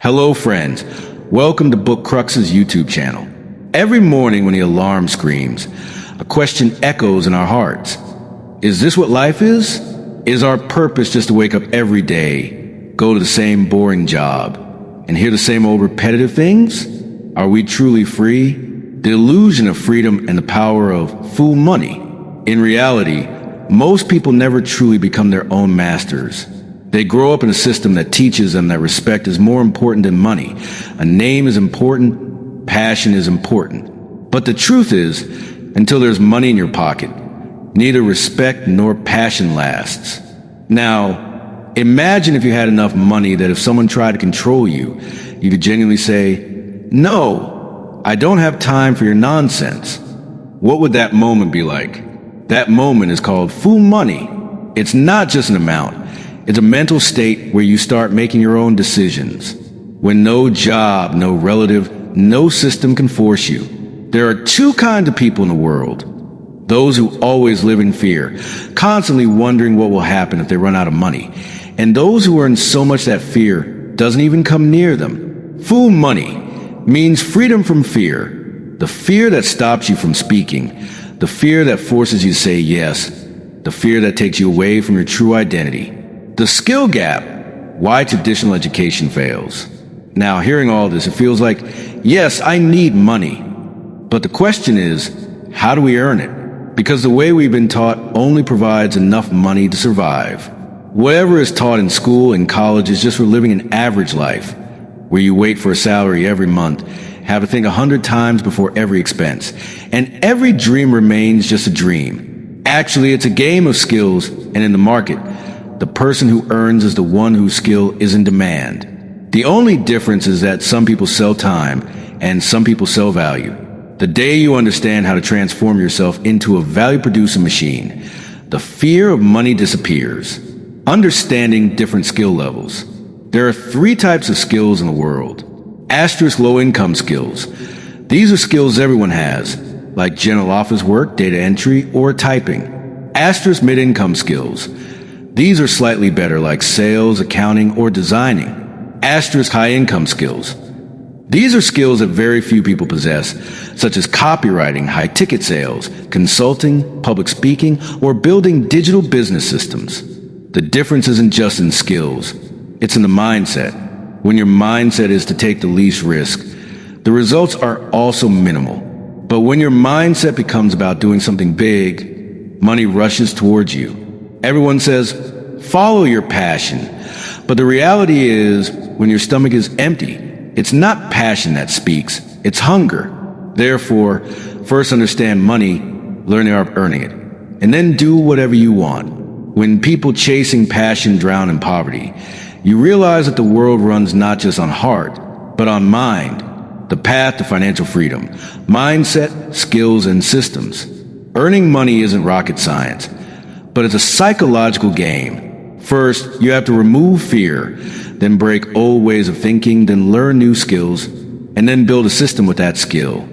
Hello, friends. Welcome to Book Crux's YouTube channel. Every morning when the alarm screams, a question echoes in our hearts. Is this what life is? Is our purpose just to wake up every day, go to the same boring job, and hear the same old repetitive things? Are we truly free? The illusion of freedom and the power of fool money. In reality, most people never truly become their own masters. They grow up in a system that teaches them that respect is more important than money. A name is important, passion is important. But the truth is, until there's money in your pocket, neither respect nor passion lasts. Now, imagine if you had enough money that if someone tried to control you, you could genuinely say, "No, I don't have time for your nonsense." What would that moment be like? That moment is called fool money. It's not just an amount. It's a mental state where you start making your own decisions. When no job, no relative, no system can force you. There are two kinds of people in the world. Those who always live in fear, constantly wondering what will happen if they run out of money. And those who are in so much that fear doesn't even come near them. Fool money means freedom from fear. The fear that stops you from speaking. The fear that forces you to say yes. The fear that takes you away from your true identity. The skill gap, why traditional education fails. Now, hearing all this, it feels like, yes, I need money. But the question is, how do we earn it? Because the way we've been taught only provides enough money to survive. Whatever is taught in school and college is just for living an average life, where you wait for a salary every month, have to think 100 times before every expense, and every dream remains just a dream. Actually, it's a game of skills, and in the market, the person who earns is the one whose skill is in demand. The only difference is that some people sell time and some people sell value. The day you understand how to transform yourself into a value-producing machine, the fear of money disappears. Understanding different skill levels. There are 3 types of skills in the world. Asterisk low-income skills. These are skills everyone has, like general office work, data entry, or typing. Asterisk mid-income skills. These are slightly better, like sales, accounting, or designing. Asterisk high-income skills. These are skills that very few people possess, such as copywriting, high-ticket sales, consulting, public speaking, or building digital business systems. The difference isn't just in skills. It's in the mindset. When your mindset is to take the least risk, the results are also minimal. But when your mindset becomes about doing something big, money rushes towards you. Everyone says, follow your passion. But the reality is, when your stomach is empty, it's not passion that speaks, it's hunger. Therefore, first understand money, learn the art of earning it, and then do whatever you want. When people chasing passion drown in poverty, you realize that the world runs not just on heart, but on mind. The path to financial freedom, mindset, skills, and systems. Earning money isn't rocket science, but it's a psychological game. First, you have to remove fear, then break old ways of thinking, then learn new skills, and then build a system with that skill.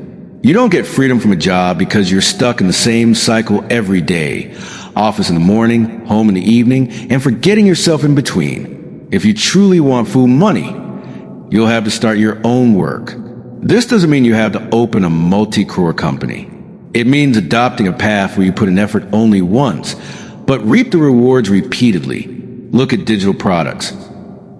You don't get freedom from a job because you're stuck in the same cycle every day. Office in the morning, home in the evening, and forgetting yourself in between. If you truly want fool money, you'll have to start your own work. This doesn't mean you have to open a multi-crore company. It means adopting a path where you put in effort only once, but reap the rewards repeatedly. Look at digital products.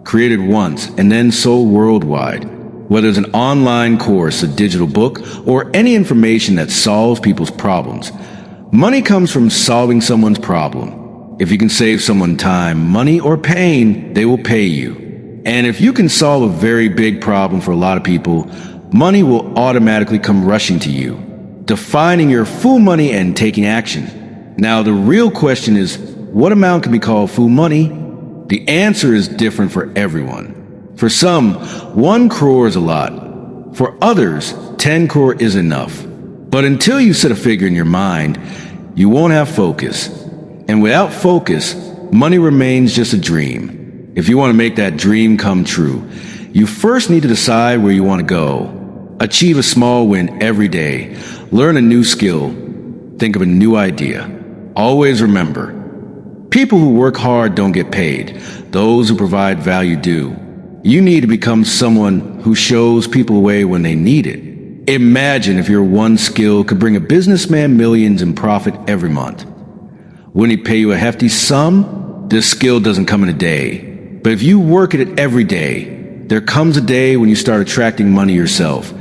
Created once and then sold worldwide. Whether it's an online course, a digital book, or any information that solves people's problems. Money comes from solving someone's problem. If you can save someone time, money, or pain, they will pay you. And if you can solve a very big problem for a lot of people, money will automatically come rushing to you. Defining your fool money and taking action. Now, the real question is, what amount can be called fool money? The answer is different for everyone. For some, 1 crore is a lot. For others, 10 crore is enough. But until you set a figure in your mind, you won't have focus. And without focus, money remains just a dream. If you want to make that dream come true, you first need to decide where you want to go. Achieve a small win every day. Learn a new skill. Think of a new idea. Always remember, people who work hard don't get paid. Those who provide value do. You need to become someone who shows people the way when they need it. Imagine if your one skill could bring a businessman millions in profit every month. Wouldn't he pay you a hefty sum? This skill doesn't come in a day. But if you work at it every day, there comes a day when you start attracting money yourself.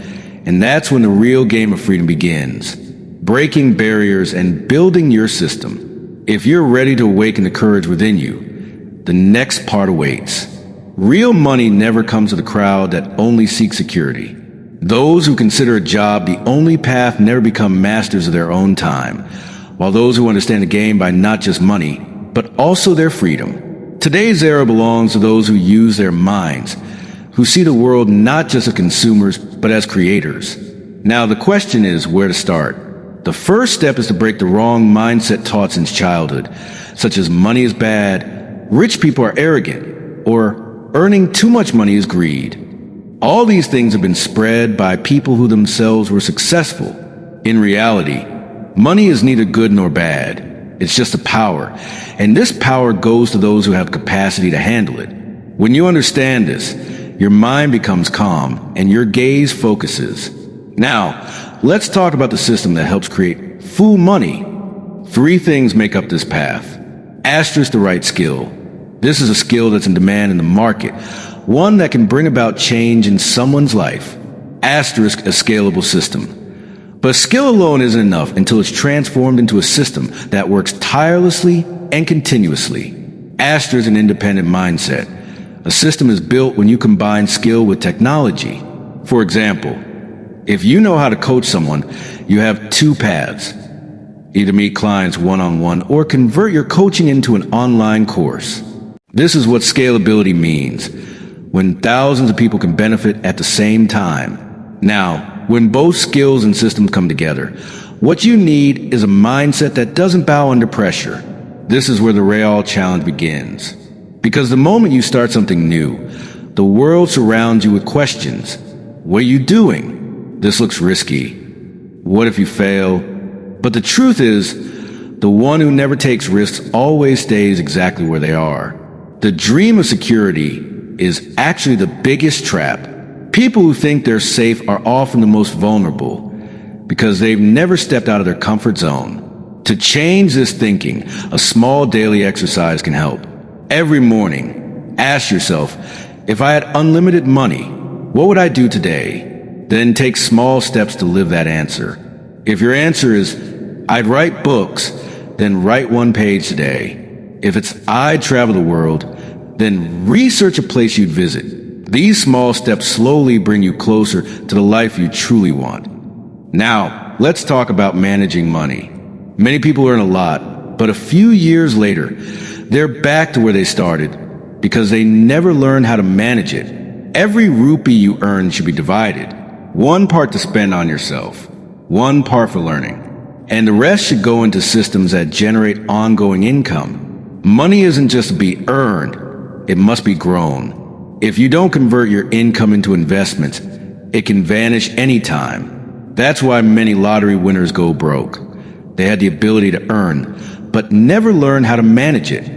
And that's when the real game of freedom begins. Breaking barriers and building your system. If you're ready to awaken the courage within you, the next part awaits. Real money never comes to the crowd that only seeks security. Those who consider a job the only path never become masters of their own time, while those who understand the game by not just money, but also their freedom. Today's era belongs to those who use their minds, who see the world not just as consumers, but as creators. Now the question is where to start. The first step is to break the wrong mindset taught since childhood, such as money is bad, rich people are arrogant, or earning too much money is greed. All these things have been spread by people who themselves were successful. In reality, money is neither good nor bad. It's just a power. And this power goes to those who have capacity to handle it. When you understand this, your mind becomes calm and your gaze focuses. Now, let's talk about the system that helps create full money. 3 things make up this path. Asterisk the right skill. This is a skill that's in demand in the market, one that can bring about change in someone's life. Asterisk a scalable system. But skill alone isn't enough until it's transformed into a system that works tirelessly and continuously. Asterisk an independent mindset. A system is built when you combine skill with technology. For example, if you know how to coach someone, you have 2 paths. Either meet clients one-on-one or convert your coaching into an online course. This is what scalability means, when thousands of people can benefit at the same time. Now, when both skills and systems come together, what you need is a mindset that doesn't bow under pressure. This is where the real challenge begins. Because the moment you start something new, the world surrounds you with questions. What are you doing? This looks risky. What if you fail? But the truth is, the one who never takes risks always stays exactly where they are. The dream of security is actually the biggest trap. People who think they're safe are often the most vulnerable because they've never stepped out of their comfort zone. To change this thinking, a small daily exercise can help. Every morning, ask yourself, if I had unlimited money, what would I do today? Then take small steps to live that answer. If your answer is, I'd write books, then write 1 page today. If it's I'd travel the world, then research a place you'd visit. These small steps slowly bring you closer to the life you truly want. Now, let's talk about managing money. Many people earn a lot, but a few years later, they're back to where they started because they never learned how to manage it. Every rupee you earn should be divided. 1 part to spend on yourself, 1 part for learning, and the rest should go into systems that generate ongoing income. Money isn't just to be earned, it must be grown. If you don't convert your income into investments, it can vanish anytime. That's why many lottery winners go broke. They had the ability to earn, but never learned how to manage it.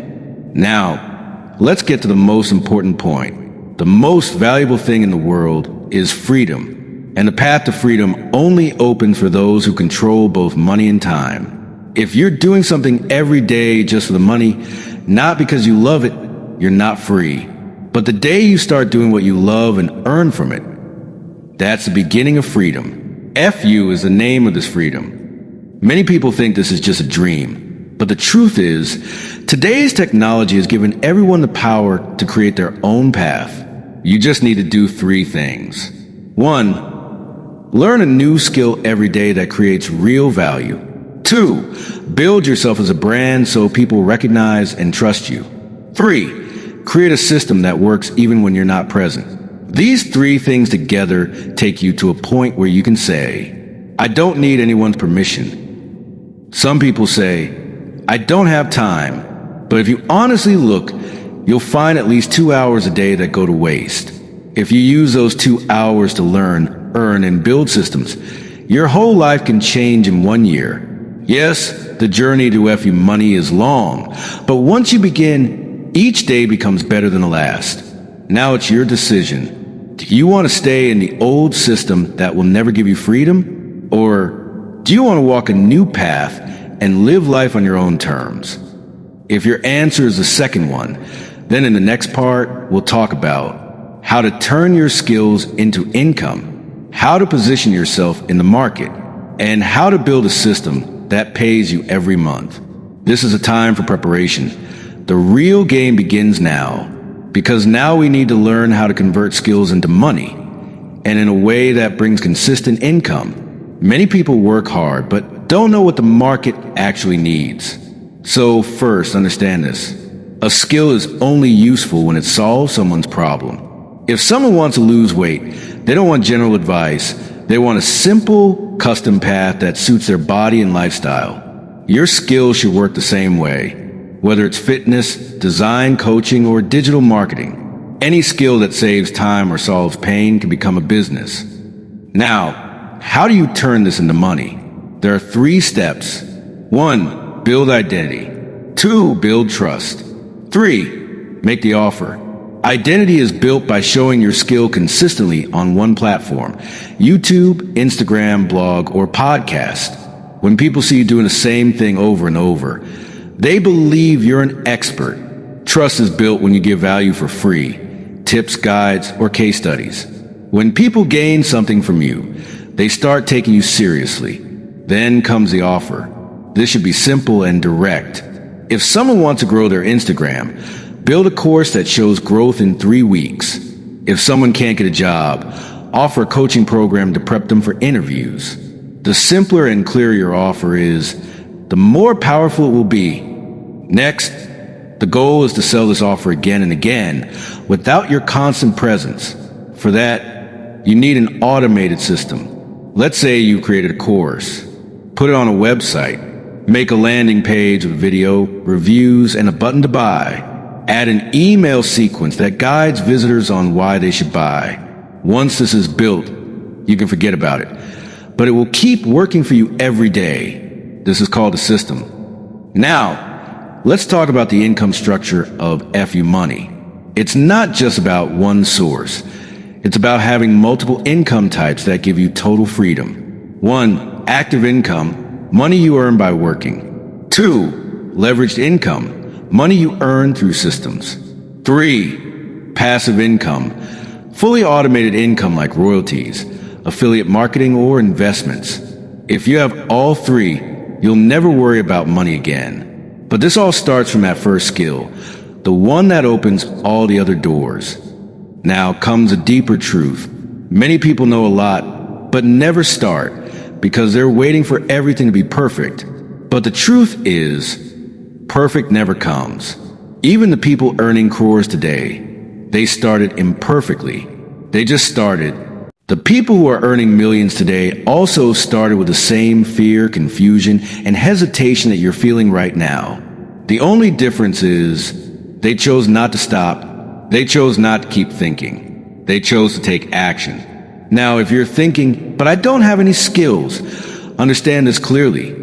Now, let's get to the most important point. The most valuable thing in the world is freedom. And the path to freedom only opens for those who control both money and time. If you're doing something every day just for the money, not because you love it, you're not free. But the day you start doing what you love and earn from it, that's the beginning of freedom. FU is the name of this freedom. Many people think this is just a dream. But the truth is, today's technology has given everyone the power to create their own path. You just need to do 3 things. 1, learn a new skill every day that creates real value. 2, build yourself as a brand so people recognize and trust you. 3, create a system that works even when you're not present. These 3 things together take you to a point where you can say, I don't need anyone's permission. Some people say, I don't have time. But if you honestly look, you'll find at least 2 hours a day that go to waste. If you use those 2 hours to learn, earn, and build systems, your whole life can change in 1 year. Yes, the journey to FU money is long, but once you begin, each day becomes better than the last. Now it's your decision. Do you want to stay in the old system that will never give you freedom? Or do you want to walk a new path and live life on your own terms? If your answer is the second one, then in the next part, we'll talk about how to turn your skills into income, how to position yourself in the market, and how to build a system that pays you every month. This is a time for preparation. The real game begins now, because now we need to learn how to convert skills into money, and in a way that brings consistent income. Many people work hard, but don't know what the market actually needs. So first, understand this. A skill is only useful when it solves someone's problem. If someone wants to lose weight, they don't want general advice. They want a simple, custom path that suits their body and lifestyle. Your skill should work the same way. Whether it's fitness, design, coaching, or digital marketing, any skill that saves time or solves pain can become a business. Now, how do you turn this into money? There are 3 steps. 1, build identity. 2, build trust. 3, make the offer. Identity is built by showing your skill consistently on one platform: YouTube, Instagram, blog, or podcast. When people see you doing the same thing over and over, they believe you're an expert. Trust is built when you give value for free, tips, guides, or case studies. When people gain something from you, they start taking you seriously. Then comes the offer. This should be simple and direct. If someone wants to grow their Instagram, build a course that shows growth in 3 weeks. If someone can't get a job, offer a coaching program to prep them for interviews. The simpler and clearer your offer is, the more powerful it will be. Next, the goal is to sell this offer again and again without your constant presence. For that, you need an automated system. Let's say you created a course. Put it on a website. Make a landing page with video, reviews, and a button to buy. Add an email sequence that guides visitors on why they should buy. Once this is built, you can forget about it. But it will keep working for you every day. This is called a system. Now, let's talk about the income structure of FU Money. It's not just about one source. It's about having multiple income types that give you total freedom. 1, active income, money you earn by working. 2, leveraged income, money you earn through systems. 3, passive income, fully automated income like royalties, affiliate marketing, or investments. If you have all 3, you'll never worry about money again. But this all starts from that first skill, the one that opens all the other doors. Now comes a deeper truth. Many people know a lot, but never start because they're waiting for everything to be perfect. But the truth is, perfect never comes. Even the people earning crores today, they started imperfectly. They just started. The people who are earning millions today also started with the same fear, confusion, and hesitation that you're feeling right now. The only difference is they chose not to stop. They chose not to keep thinking. They chose to take action. Now, if you're thinking, but I don't have any skills, understand this clearly.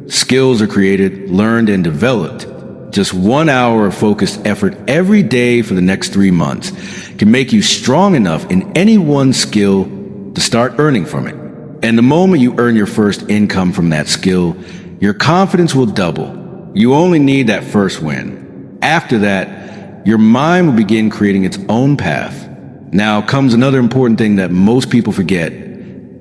Skills are created, learned, and developed. Just 1 hour of focused effort every day for the next 3 months can make you strong enough in any one skill to start earning from it. And the moment you earn your first income from that skill, your confidence will double. You only need that first win. After that, your mind will begin creating its own path. Now comes another important thing that most people forget.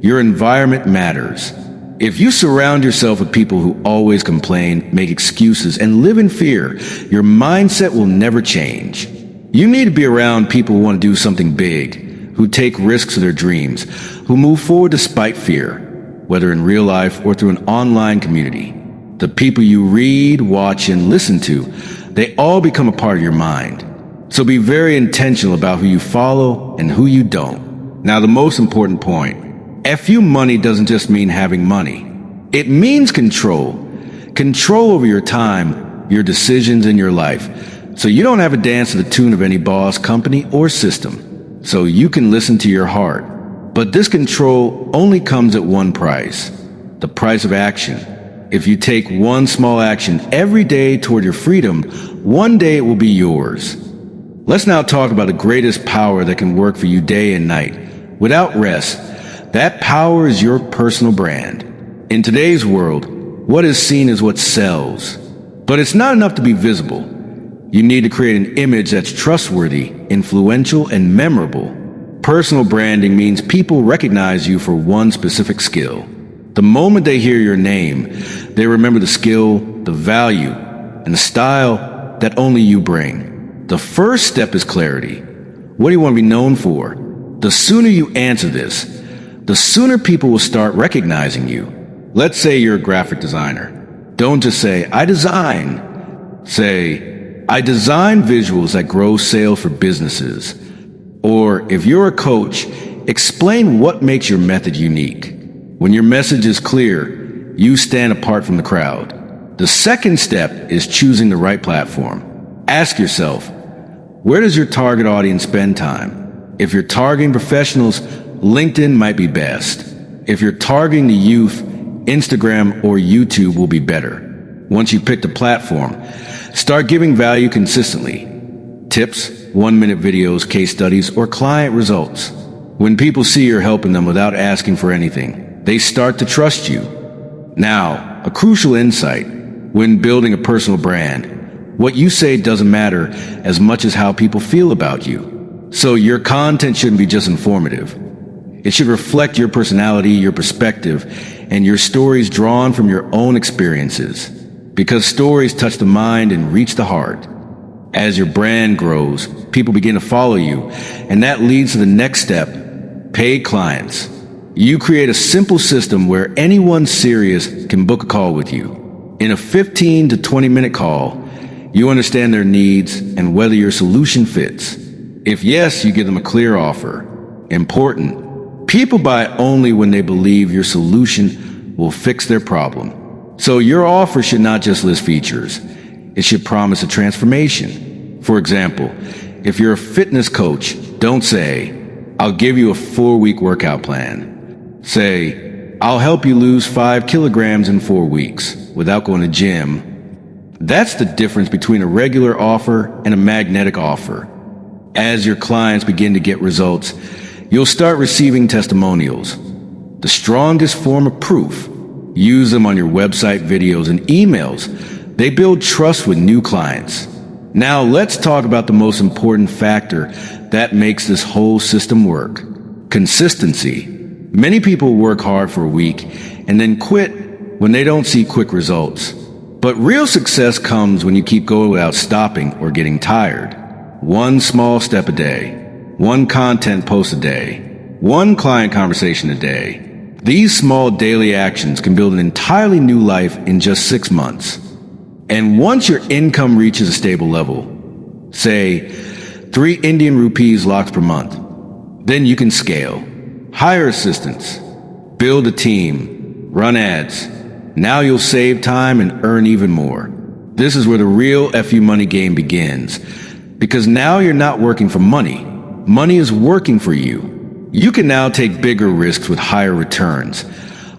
Your environment matters. If you surround yourself with people who always complain, make excuses, and live in fear, your mindset will never change. You need to be around people who want to do something big, who take risks of their dreams, who move forward despite fear, whether in real life or through an online community. The people you read, watch, and listen to, they all become a part of your mind. So be very intentional about who you follow and who you don't. Now, the most important point, FU money doesn't just mean having money. It means control. Control over your time, your decisions, and your life. So you don't have to dance to the tune of any boss, company, or system. So you can listen to your heart. But this control only comes at one price, the price of action. If you take one small action every day toward your freedom, one day it will be yours. Let's now talk about the greatest power that can work for you day and night, without rest. That power is your personal brand. In today's world, what is seen is what sells. But it's not enough to be visible. You need to create an image that's trustworthy, influential, and memorable. Personal branding means people recognize you for one specific skill. The moment they hear your name, they remember the skill, the value, and the style that only you bring. The first step is clarity. What do you want to be known for? The sooner you answer this, the sooner people will start recognizing you. Let's say you're a graphic designer. Don't just say, I design. Say, I design visuals that grow sales for businesses. Or if you're a coach, explain what makes your method unique. When your message is clear, you stand apart from the crowd. The second step is choosing the right platform. Ask yourself, where does your target audience spend time? If you're targeting professionals, LinkedIn might be best. If you're targeting the youth, Instagram or YouTube will be better. Once you pick the platform, start giving value consistently. Tips, 1-minute videos, case studies, or client results. When people see you're helping them without asking for anything, they start to trust you. Now, a crucial insight. When building a personal brand, what you say doesn't matter as much as how people feel about you. So your content shouldn't be just informative. It should reflect your personality, your perspective, and your stories drawn from your own experiences. Because stories touch the mind and reach the heart. As your brand grows, people begin to follow you, and that leads to the next step, paid clients. You create a simple system where anyone serious can book a call with you. In a 15 to 20-minute call, you understand their needs and whether your solution fits. If yes, you give them a clear offer. Important. People buy only when they believe your solution will fix their problem. So your offer should not just list features. It should promise a transformation. For example, if you're a fitness coach, don't say, I'll give you a 4-week workout plan. Say, I'll help you lose 5 kilograms in 4 weeks without going to gym. That's the difference between a regular offer and a magnetic offer. As your clients begin to get results, you'll start receiving testimonials. The strongest form of proof. Use them on your website, videos, and emails. They build trust with new clients. Now let's talk about the most important factor that makes this whole system work. Consistency. Many people work hard for a week and then quit when they don't see quick results. But real success comes when you keep going without stopping or getting tired. One small step a day. One content post a day. One client conversation a day. These small daily actions can build an entirely new life in just 6 months. And once your income reaches a stable level, say 3 Indian rupees locked per month, then you can scale. Hire assistants, build a team, run ads. Now you'll save time and earn even more. This is where the real FU money game begins. Because now you're not working for money. Money is working for you. You can now take bigger risks with higher returns,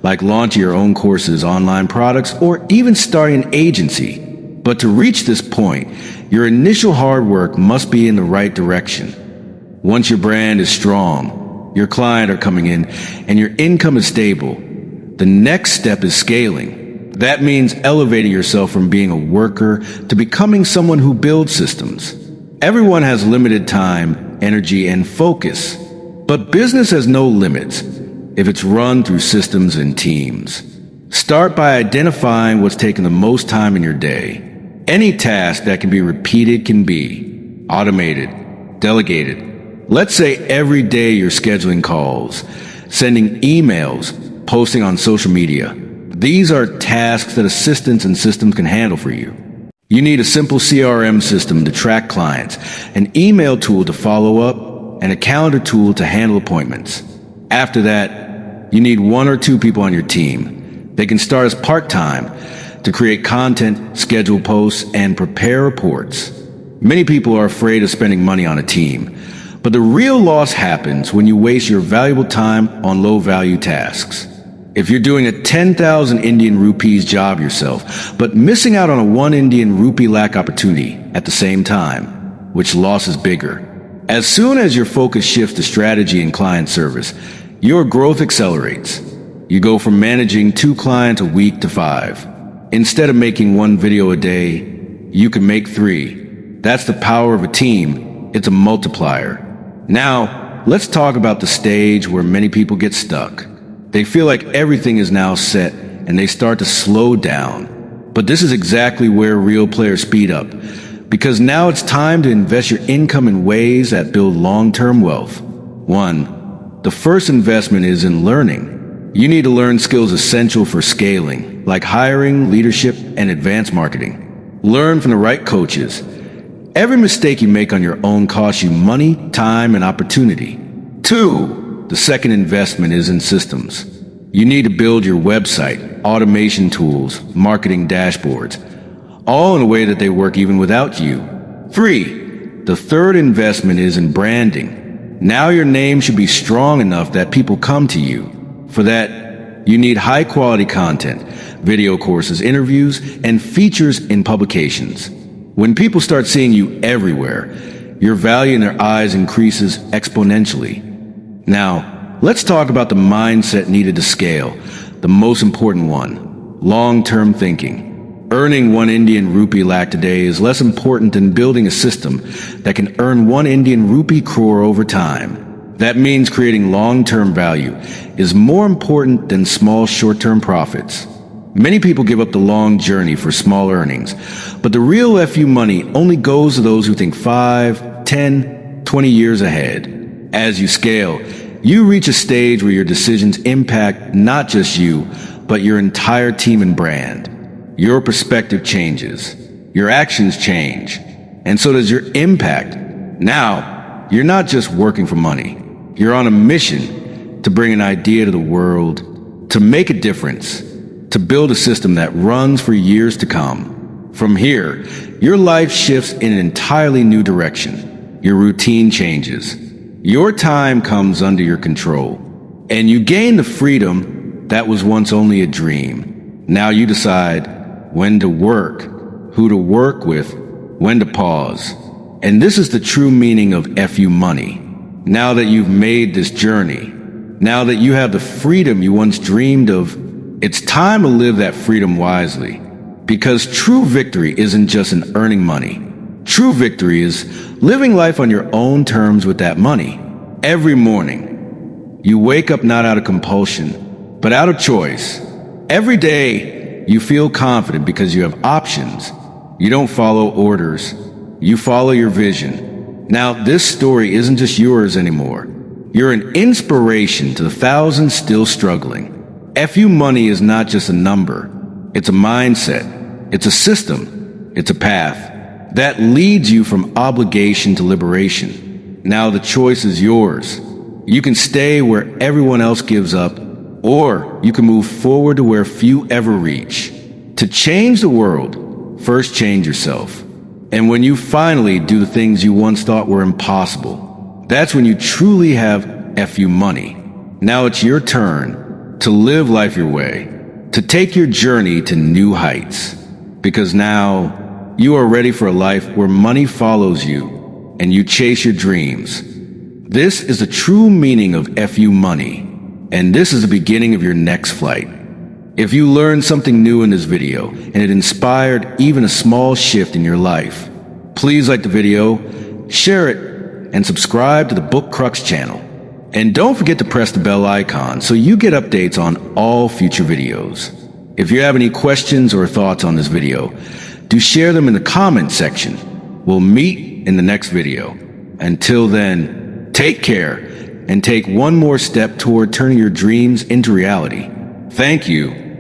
like launching your own courses, online products, or even starting an agency. But to reach this point, your initial hard work must be in the right direction. Once your brand is strong, your clients are coming in, and your income is stable, the next step is scaling. That means elevating yourself from being a worker to becoming someone who builds systems. Everyone has limited time, energy, and focus. But business has no limits if it's run through systems and teams. Start by identifying what's taking the most time in your day. Any task that can be repeated can be automated, delegated. Let's say every day you're scheduling calls, sending emails, posting on social media. These are tasks that assistants and systems can handle for you. You need a simple CRM system to track clients, an email tool to follow up, and a calendar tool to handle appointments. After that, you need 1 or 2 people on your team. They can start as part-time to create content, schedule posts, and prepare reports. Many people are afraid of spending money on a team, but the real loss happens when you waste your valuable time on low-value tasks. If you're doing a 10,000 Indian rupees job yourself, but missing out on a 1 Indian rupee lakh opportunity at the same time, which loss is bigger. As soon as your focus shifts to strategy and client service, your growth accelerates. You go from managing 2 clients a week to 5. Instead of making 1 video a day, you can make 3. That's the power of a team. It's a multiplier. Now, let's talk about the stage where many people get stuck. They feel like everything is now set and they start to slow down. But this is exactly where real players speed up, because now it's time to invest your income in ways that build long-term wealth. 1. The first investment is in learning. You need to learn skills essential for scaling, like hiring, leadership, and advanced marketing. Learn from the right coaches. Every mistake you make on your own costs you money, time, and opportunity. 2. The second investment is in systems. You need to build your website, automation tools, marketing dashboards, all in a way that they work even without you. 3. The third investment is in branding. Now your name should be strong enough that people come to you. For that, you need high-quality content, video courses, interviews, and features in publications. When people start seeing you everywhere, your value in their eyes increases exponentially. Now, let's talk about the mindset needed to scale, the most important one: long-term thinking. Earning 1 Indian rupee lakh today is less important than building a system that can earn 1 Indian rupee crore over time. That means creating long-term value is more important than small short-term profits. Many people give up the long journey for small earnings, but the real FU money only goes to those who think 5, 10, 20 years ahead. As you scale, you reach a stage where your decisions impact not just you, but your entire team and brand. Your perspective changes, your actions change, and so does your impact. Now, you're not just working for money. You're on a mission to bring an idea to the world, to make a difference, to build a system that runs for years to come. From here, your life shifts in an entirely new direction. Your routine changes. Your time comes under your control, and you gain the freedom that was once only a dream. Now you decide when to work, who to work with, when to pause. And this is the true meaning of FU money. Now that you've made this journey, now that you have the freedom you once dreamed of, it's time to live that freedom wisely. Because true victory isn't just in earning money. True victory is living life on your own terms with that money. Every morning, you wake up not out of compulsion, but out of choice. Every day, you feel confident because you have options. You don't follow orders. You follow your vision. Now, this story isn't just yours anymore. You're an inspiration to the thousands still struggling. FU money is not just a number. It's a mindset. It's a system. It's a path that leads you from obligation to liberation. Now the choice is yours. You can stay where everyone else gives up, or you can move forward to where few ever reach. To change the world, first change yourself. And when you finally do the things you once thought were impossible, that's when you truly have FU money. Now it's your turn to live life your way, to take your journey to new heights. Because now you are ready for a life where money follows you and you chase your dreams. This is the true meaning of FU money, and this is the beginning of your next flight. If you learned something new in this video and it inspired even a small shift in your life, please like the video, share it, and subscribe to the Book Crux channel. And don't forget to press the bell icon so you get updates on all future videos. If you have any questions or thoughts on this video, do share them in the comment section. We'll meet in the next video. Until then, take care and take one more step toward turning your dreams into reality. Thank you.